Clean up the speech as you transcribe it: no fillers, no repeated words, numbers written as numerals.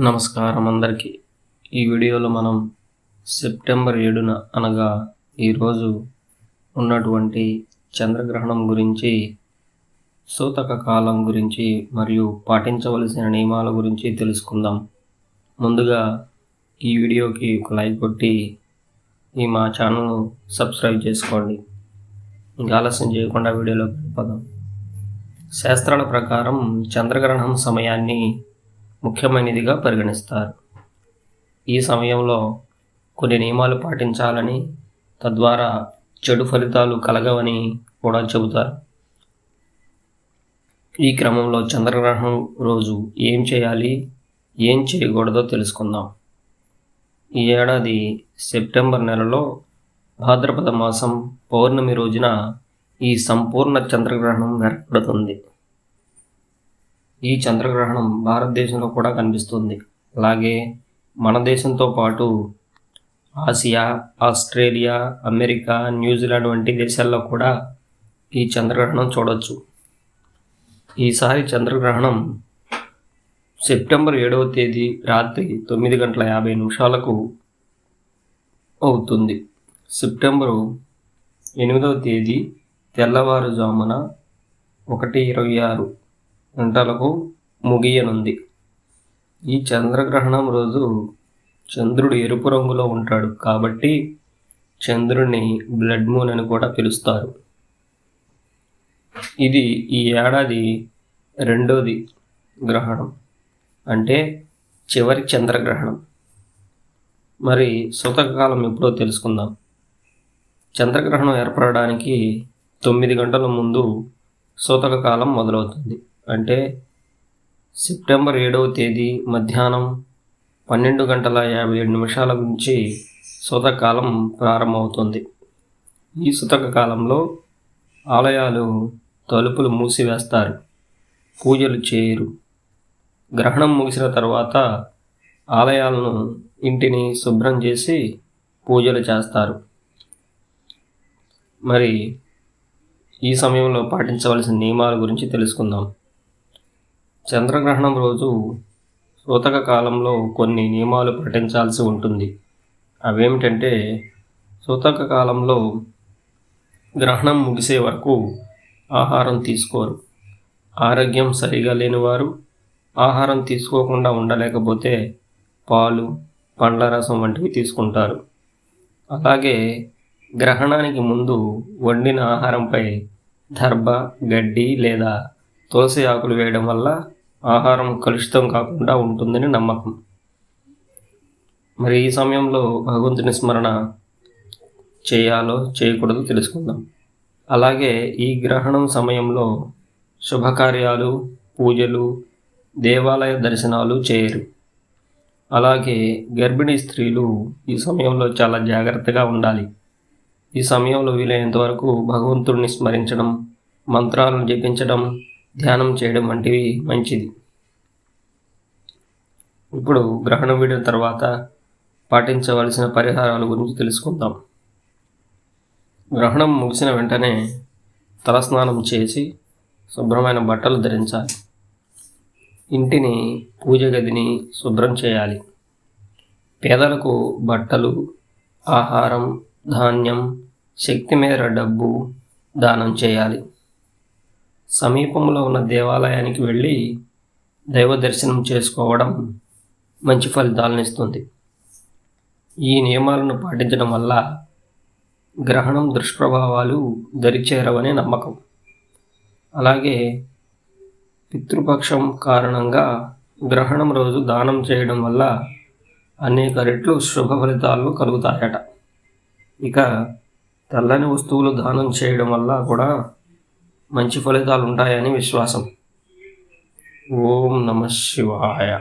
నమస్కారం అందరికీ. ఈ వీడియోలో మనం సెప్టెంబర్ 7న అనగా ఈరోజు ఉన్నటువంటి చంద్రగ్రహణం గురించి, సూతక కాలం గురించి మరియు పాటించవలసిన నియమాల గురించి తెలుసుకుందాం. ముందుగా ఈ వీడియోకి ఒక లైక్ కొట్టి మా ఛానల్ను సబ్స్క్రైబ్ చేసుకోండి. ఇంకా ఆలస్యం చేయకుండా వీడియోలోకి వెళ్ళిపోదాం. శాస్త్రాల ప్రకారం చంద్రగ్రహణం సమయాన్ని ముఖ్యమైనదిగా పరిగణిస్తారు. ఈ సమయంలో కొన్ని నియమాలు పాటించాలని, తద్వారా చెడు ఫలితాలు కలగవని కూడా చెబుతారు. ఈ క్రమంలో చంద్రగ్రహణం రోజు ఏం చేయాలి, ఏం చేయకూడదో తెలుసుకుందాం. ఈ ఏడాది సెప్టెంబర్ నెలలో భాద్రపద మాసం పౌర్ణమి రోజున ఈ సంపూర్ణ చంద్రగ్రహణం ఏర్పడుతుంది. ఈ చంద్రగ్రహణం భారతదేశంలో కూడా కనిపిస్తుంది. అలాగే మన దేశంతో పాటు ఆసియా, ఆస్ట్రేలియా, అమెరికా, న్యూజిలాండ్ వంటి దేశాల్లో కూడా ఈ చంద్రగ్రహణం చూడవచ్చు. ఈసారి చంద్రగ్రహణం సెప్టెంబర్ 7వ తేదీ రాత్రి 9:50 అవుతుంది. సెప్టెంబరు 8వ తేదీ తెల్లవారుజామున 1:26 గంటలకు ముగియనుంది. ఈ చంద్రగ్రహణం రోజు చంద్రుడు ఎరుపు రంగులో ఉంటాడు కాబట్టి చంద్రుడిని బ్లడ్ మూన్ అని కూడా పిలుస్తారు. ఇది ఈ ఏడాది రెండోది గ్రహణం, అంటే చివరి చంద్రగ్రహణం. మరి సూతక కాలం ఎప్పుడో తెలుసుకుందాం. చంద్రగ్రహణం ఏర్పడడానికి 9 గంటల ముందు సూతక కాలం మొదలవుతుంది. అంటే సెప్టెంబర్ 7వ తేదీ మధ్యాహ్నం 12:57 నుంచి సూతక కాలం ప్రారంభమవుతుంది. ఈ సూతక కాలంలో ఆలయాలు తలుపులు మూసివేస్తారు, పూజలు చేయరు. గ్రహణం ముగిసిన తర్వాత ఆలయాలను, ఇంటిని శుభ్రం చేసి పూజలు చేస్తారు. మరి ఈ సమయంలో పాటించవలసిన నియమాల గురించి తెలుసుకుందాం. చంద్రగ్రహణం రోజు సూతక కాలంలో కొన్ని నియమాలు పాటించాల్సి ఉంటుంది. అవేమిటంటే, సూతక కాలంలో గ్రహణం ముగిసే వరకు ఆహారం తీసుకోరు. ఆరోగ్యం సరిగా లేనివారు ఆహారం తీసుకోకుండా ఉండలేకపోతే పాలు, పండ్ల రసం వంటివి తీసుకుంటారు. అలాగే గ్రహణానికి ముందు వండిన ఆహారంపై దర్భ, గడ్డి లేదా తులసి ఆకులు వేయడం వల్ల ఆహారం కలుషితం కాకుండా ఉంటుందని నమ్మకం. మరి ఈ సమయంలో భగవంతుని స్మరణ చేయాలో చేయకూడదో తెలుసుకుందాం. అలాగే ఈ గ్రహణం సమయంలో శుభకార్యాలు, పూజలు, దేవాలయ దర్శనాలు చేయరు. అలాగే గర్భిణీ స్త్రీలు ఈ సమయంలో చాలా జాగ్రత్తగా ఉండాలి. ఈ సమయంలో వీలైనంత వరకు భగవంతుడిని స్మరించడం, మంత్రాలను జపించడం, ధ్యానం చేయడం వంటివి మంచిది. ఇప్పుడు గ్రహణం వీడిన తర్వాత పాటించవలసిన పరిహారాల గురించి తెలుసుకుందాం. గ్రహణం ముగిసిన వెంటనే తలస్నానం చేసి శుభ్రమైన బట్టలు ధరించాలి. ఇంటిని, పూజ గదిని శుభ్రం చేయాలి. పేదలకు బట్టలు, ఆహారం, ధాన్యం, శక్తి మేర డబ్బు దానం చేయాలి. సమీపంలో ఉన్న దేవాలయానికి వెళ్ళి దైవ దర్శనం చేసుకోవడం మంచి ఫలితాలను ఇస్తుంది. ఈ నియమాలను పాటించడం వల్ల గ్రహణం దుష్ప్రభావాలు దరిచేరవనే నమ్మకం. అలాగే పితృపక్షం కారణంగా గ్రహణం రోజు దానం చేయడం వల్ల అనేక రెట్లు శుభ ఫలితాలు కలుగుతాయట. ఇక తెల్లని వస్తువులు దానం చేయడం వల్ల కూడా మంచి ఫలితాలు ఉంటాయని విశ్వాసం. ఓం నమః శివాయ.